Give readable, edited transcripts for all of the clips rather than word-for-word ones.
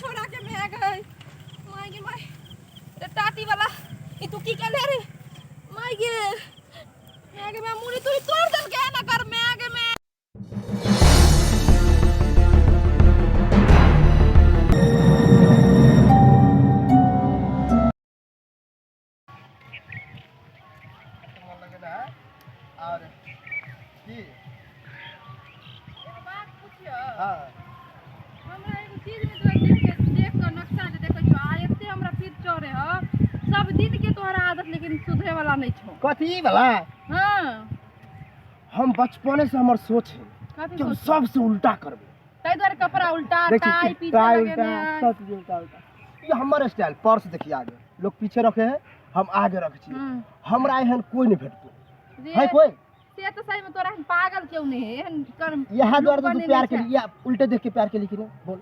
छोड़ा के मैं गई माई माई टाटी वाला तू की कर रे माई गे मैं मुड़ी तू तोड़ दल के ना कर मैं आगे मैं और की एक बात पूछियो हां हमरा एगो चीज में तो देख के नक्शा जे देखै छौ आ एते हमरा पीठ चढ़े ह सब दिन के तोहरा आदत लेकिन सुधरे वाला नहीं छौ कथी भला हां हम बचपने से हमर सोच है कि हम सबसे उल्टा करबे तै द्वारे कपड़ा उल्टा टाई पीछे लगेने सब चीज उल्टा उल्टा ये हमर स्टाइल पर्स देखिए आगे लोग पीछे रखे हैं हम आगे रखे छी हमरा एहन कोई नहीं भेटतो है कोई से तो सही में तोरा पागल क्यों नहीं है एहन कर्म यहां द्वार तो प्यार के लिए उल्टे देख के प्यार के लिए कि बोल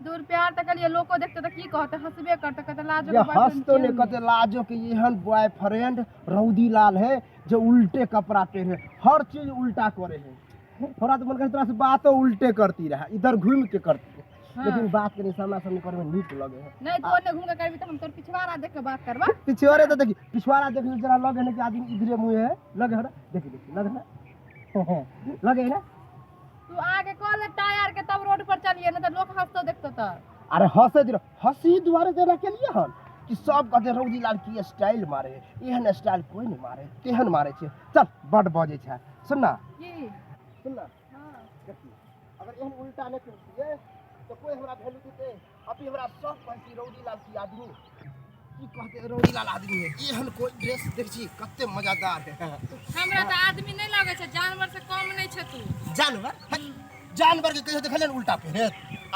दूर प्यार तक लिए लोको देखते त की कहते हंसबे करते कहते लाजो ये हंस तो नहीं कहते लाजो के एहन बॉयफ्रेंड रौदी लाल है जो उल्टे कपड़ा पहने हर चीज उल्टा करे है थोड़ा तो मन करे तरह से बातों उल्टे करती रहा इधर घूम के करती है लेकिन बात के सामना सामने करे में नीक लगे है नहीं तो ने घूम के करबी त हम तोर पिछवाड़ा देख के बात करबा पिछवाड़े तो देखी पिछवाड़ा देख जरा लगे ना कि आदमी इधरे मुंह है लगे है देखी देखी लगे ना लगे ना तू आगे कॉल टायर के तब रोड पर चलिए ना तो लोग हंसतो देखतो त अरे हंसी दुआरे देना के लिए हन कि सब कहते रौदी लाल की स्टाइल मारे एहन स्टाइल कोई नहीं मारे केहन मारे छे चल बड बजे छे सुनना की सुनना हां देखी अगर एहन उल्टा नहीं करतिए तो कोई हमरा वैल्यू देते अभी हमरा सब कहती रौदी लाल की आदमी की कहते रौदी लाल आदमी है एहन कोई ड्रेस देखी कते मजेदार है हमरा त आदमी नहीं लगे छे जानवर से कम नहीं छे तू जानवर जानवर के कहियो देखले उल्टा पहने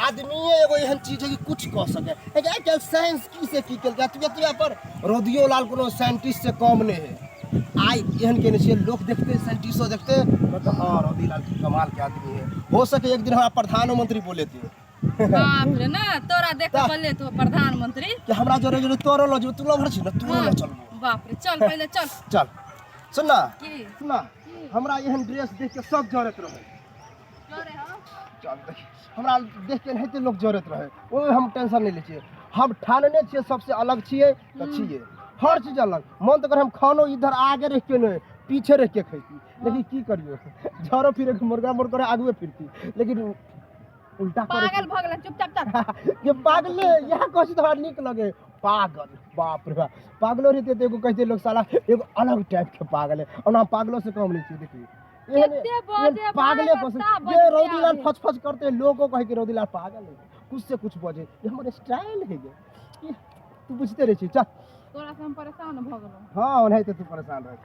आदमी एगो एहन चीज है कि कुछ कह सके है कि साइंस की से की केल तू पर रोदियो लाल कोनो साइंटिस्ट से कम नहीं है आई एहन के नहीं लोग देखते साइंटिस्टो देखते तो हां रोदी लाल की कमाल के आदमी है हो सके एक दिन हमारा प्रधानमंत्री बोले थे बाप रे ना तोरा देख के बोले तो प्रधानमंत्री कि हमरा जोरे जोरे तोरो लो जो तू लो भर छी ना तू ना चल बाप रे चल पहले चल चल सुनना की सुनना हमरा एहन ड्रेस देख के सब जरत रहे जोरे हो चल देख हमरा देख के नहीं लोग जरत रहे ओ हम टेंशन नहीं ले छिए हम ठानने छिए सबसे अलग छिए त छिए हर चीज अलग मन तो कर हम खानो इधर आगे रख के नहीं पीछे रख के खैती लेकिन की करियो झरो फिरे मुर्गा मोर करे आगे फिरती लेकिन उल्टा पागल भगला चुपचाप चल ये पागल यहां कहसी तो नीक लगे पागल बाप रे बाप पागलो रहते तो एगो कहते लोग साला एगो अलग टाइप के पागल है और ना पागलों से कम नहीं चाहिए देखिए कितने बजे पागले ये रौदी लाल फच फच करते लोगों कहे कि रौदी लाल पागल है कुछ से कुछ बजे ये हमारे स्टाइल है ये तू बुझते रही चल तोरा से हम परेशान भ गेलो हां नहीं तो तू परेशान रह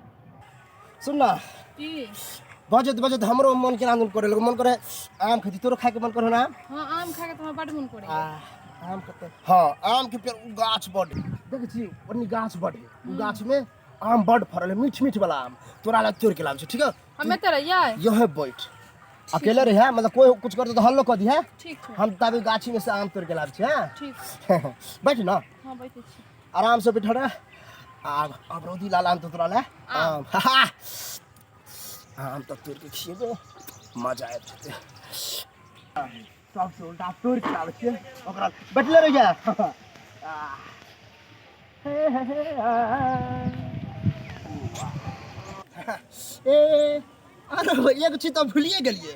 सुन ना की बजत बजत हमरो मन के आनंद करे मन करे आम खेती तोरो खाए के मन करे ना हां आम खाए के तो बड़ मन करे आम कते हां आम के पेड़ गाछ बड़ देख छी ओनी गाछ बड़ उ गाछ में आम बड़ फरल है मीठ मीठ वाला आम तोरा ला तोड़ के लाम छै ठीक है हमें तो रहिया यह बैठ अकेले रहे मतलब कोई कुछ करते तो हल्लो कर दी है ठीक है हम तभी गाछी में से आम तोड़ के लाम छै ठीक बैठ ना हां बैठे छी आराम से बैठ रे अब रौदी लाल आम तो तोरा ले आम आम तो तोड़ के खिएबे मजा आबि जेते सबसे उल्टा तोड़ के लाबे छियै ओकरा बैठले रह जा ए अरे एक चीज तो भूलिए गेलिए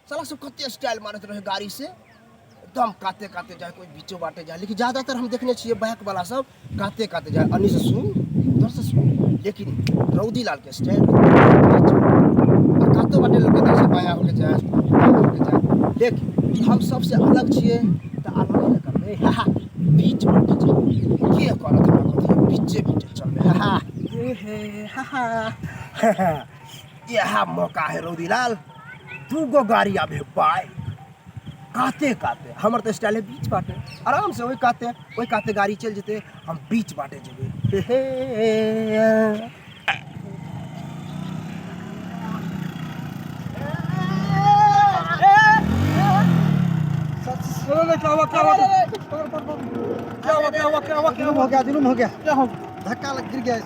साला सब कते स्टाइल मारत रहे गाड़ी से एकदम काते काते जाए कोई बीचो बाटे जाए लेकिन ज्यादातर हम देखने छिए बाइक वाला सब काते काते जाए अन्नी से सुन उधर से सुन लेकिन रौदी लाल के स्टाइल काते बाटे लोग के से बाया होके जाए देख हम सबसे अलग छिए त अलग नहीं करबे बीच में के करत हमरा कथि बीचे बीचे चलबे यह मौका है रौदी लाल दूगो गाड़ी आबे बाइक काते काते हमर तो स्टाइल है बीच बाटे आराम से वही काते गाड़ी चल जेते हम बीच बाटे जेबे क्या हो गया जुलूम हो गया क्या हो धक्का लग गिर गया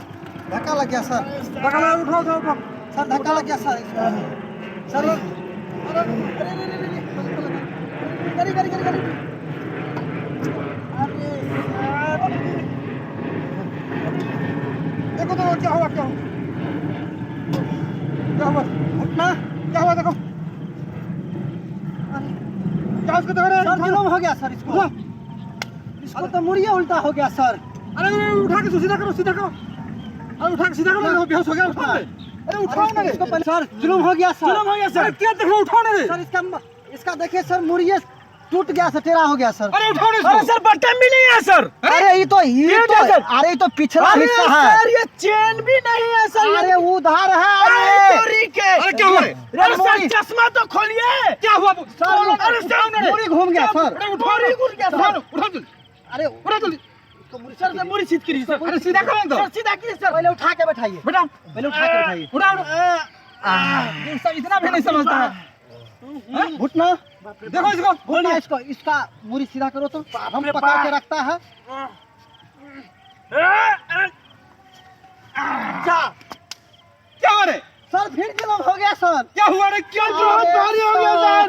धक्का लग गया सर उठाओ सर धक्का लग गया सर सर अरे अरे अरे देखो तो क्या हुआ क्या हुआ घुटना क्या हुआ देखो क्या उसको देखो सर जुलूम हो गया सर इसको तो मुड़िए उल्टा हो गया सर अरे उठा के सीधा करो अरे उठा के सीधा करो बेहोश हो गया उठा अरे उठाओ ना इसको पहले सर जुलूम हो गया सर सर क्या देखो उठाओ ना रे सर इसका देखिए सर मुड़िए टूट गया सर टेढ़ा हो गया सर अरे उठाओ ना अरे सर बटन भी नहीं है सर अरे ये तो अरे तो पिछला हिस्सा है सर ये चेन भी नहीं है सर अरे उधार है अरे क्या हुआ अरे सर चश्मा तो खोलिए क्या हुआ अरे सर मुड़ी घूम गया सर अरे उठाओ रे घूम गया सर उठा जल्दी अरे उठा जल्दी सर मुड़ी सीध करिए सर अरे सीधा करो तो सर सीधा कीजिए सर पहले उठा के बैठाइए बेटा पहले उठा के बैठाइए उठाओ सब इतना भी नहीं समझता है घुटना देखो इसको घुटना इसका मुड़ी सीधा करो तो हम पकड़ के रखता है क्या हो रे सर फिर जुलूम हो गया सर क्या हुआ रे क्यों बहुत भारी हो गया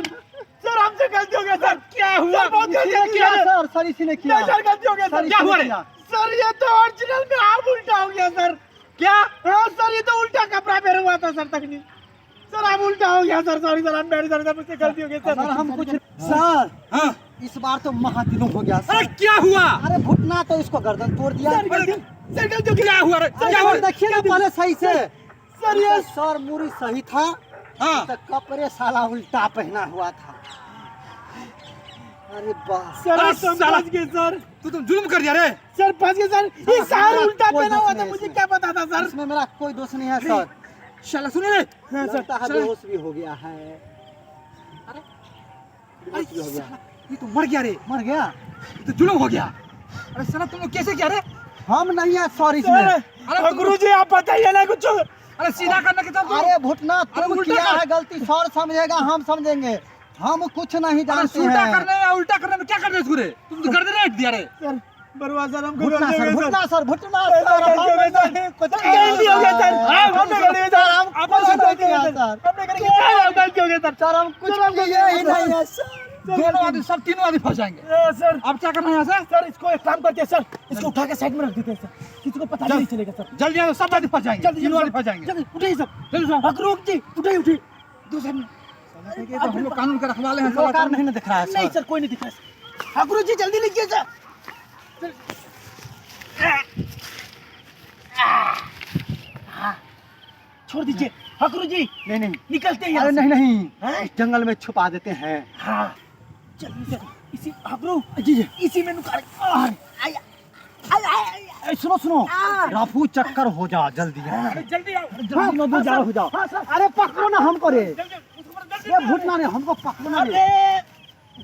सर हमसे गलती हो गया सर क्या हुआ बहुत गलती किया सर इसी ने किया सर गलती हो गया सर क्या हुआ रे सर ये तो ओरिजिनल में आग उल्टा हो गया सर क्या हाँ सर ये तो उल्टा कपड़ा पहना हुआ था सर तकनीक सर अब उल्टा हो गया सर सॉरी सर मेरी सर मुझसे गलती हो गई सर हम कुछ सर हाँ इस बार तो महादिनों हो गया अरे सर क्या हुआ अरे घुटना तो इसको गर्दन तोड़ दिया सर गलती क्या हुआ रे क्या हुआ देखिए ना पहले सही से सर ये सर मुड़ी सही था हाँ तो कपड़े साला उल्टा पहना हुआ था अरे वाह सर समझ गए सर तुम जुल्म कर दिया रे सर फंस गए सर ये सारा उल्टा पहना हुआ था मुझे क्या पता था सर इसमें मेरा कोई दोष नहीं है सर शाला सुनो रे हाँ सर बेहोश भी हो गया है अरे बेहोश भी हो गया ये तो मर गया रे मर गया ये तो जुल्म हो गया अरे साला तुम लोग कैसे किया रे हम नहीं है सर इसमें अरे गुरुजी आप बताइए ना कुछ अरे सीधा करने के तो अरे घुटना तुम उल्टा किया कर। है गलती सर समझेगा हम समझेंगे हम कुछ नहीं जानते उल्टा हैं करने में उल्टा करने में क्या करने इसको रे तुम तो गर्दन रेट दिया रे सर बर्बाद सर हमको घुटना सर घुटना सर घुटना कुछ गलती हो गया सर हमने गलती सर हम गलती हो गया सर सर हम कुछ किए ही नहीं है सर दोनों आदमी सब तीनों आदमी फंस जाएंगे सर अब क्या करना है सर इसको एक काम करते हैं सर इसको उठा के साइड में रख देते हैं सर किसी को पता नहीं चलेगा सर जल्दी आओ सब आदमी फंस जाएंगे तीनों आदमी फंस जाएंगे जल्दी उठाइए सर जल्दी सर अकरूक जी उठाइए दूसरे में हम लोग कानून के रखवाले हैं सरकार नहीं ना दिख रहा है नहीं सर सर कोई नहीं दिख रहा है अकरूक जी जल्दी लीजिए सर छोड़ दीजिए हकरू जी नहीं निकलते हैं अरे यहाँ से। नहीं हैं? इस जंगल में छुपा देते हैं हाँ चलिए सर इसी हकरू जी इसी में नुका सुनो सुनो रफू चक्कर हो जा जल्दी जल्दी आओ जल्दी में हो जाओ अरे पकड़ो ना हमको रे ये घुटना ने हमको पकड़ो ना रे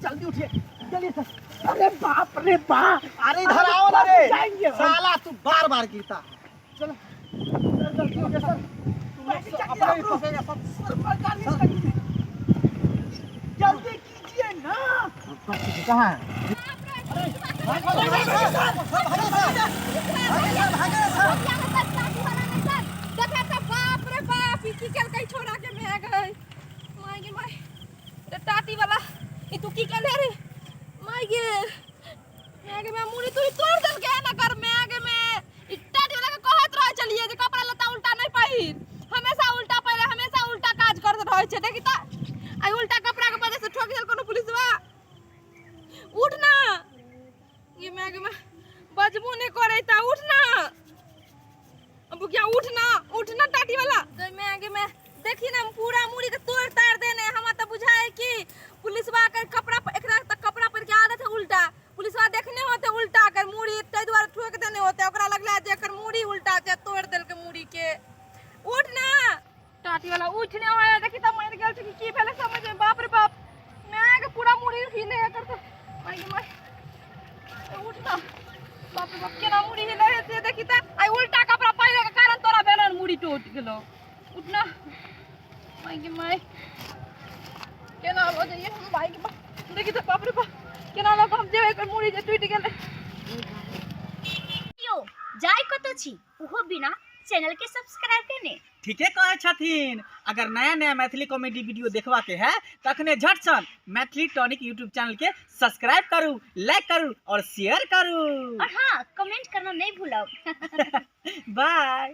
जल्दी उठिए चलिए सर अरे बाप रे बाप अरे इधर आओ ना रे जाएंगे हम। साला तू बार बार गिरता चलो सर गलती हो गया सर अपना ही फंसेगा सब जल्दी कीजिए ना कहाँ है छोड़ा के मैं गई माई माई टाटी वाला तू की कर रे माई गे मैं मुड़ी तू तोड़ दल के ना कर मैं आगे में टाटी वाला के कहत रह चलिए जे कपड़ा लता उल्टा नहीं पहिर हमेशा उल्टा पहिरे हमेशा उल्टा काज करत रह छे देखी त आई उल्टा कपड़ा के वजह से ठोक देल कोनो पुलिसवा उठ ना ये मैं आगे में बजबू नहीं करे ता उठ ना अब क्या उठ ना टाटी वाला तो मैं आगे में देखी ना पूरा मुड़ी के तोड़ तार देने हम तो बुझाए कि पुलिसवा के कपड़ा एकरा तक कपड़ा पर के आदत है उल्टा पुलिसवा देखने होते उल्टा कर मुड़ी तै द्वारा ठोक देने होते ओकरा लगला जे कर मुड़ी उल्टा छै तोड़ देल के मुड़ी के उठ ना टाटी वाला उठने होय देखी त मर गेल छै की भेले समझ में बाप रे बाप मैं के पूरा मुड़ी हिले कर तो माई उठ ना बाप रे बाप केना मुड़ी हिले से देखी त आई उल्टा कपड़ा पहिरे के कारण तोरा बेलन मुड़ी टूट गेलो उठ ना माई केना हो जाइए हम भाई के पास देखी तो बाप रे बाप केना लोग हम जे कर मुड़ी जे टूट गेले जाय कत छी उहो बिना चैनल के सब्सक्राइब करने ठीके कहे छथिन। अगर नया नया मैथिली कॉमेडी वीडियो देखवा के है तखने झट सन मैथिली टॉनिक यूट्यूब चैनल के सब्सक्राइब करू, लाइक करू और शेयर करू और हाँ, कमेंट करना नहीं भूलो। बाय।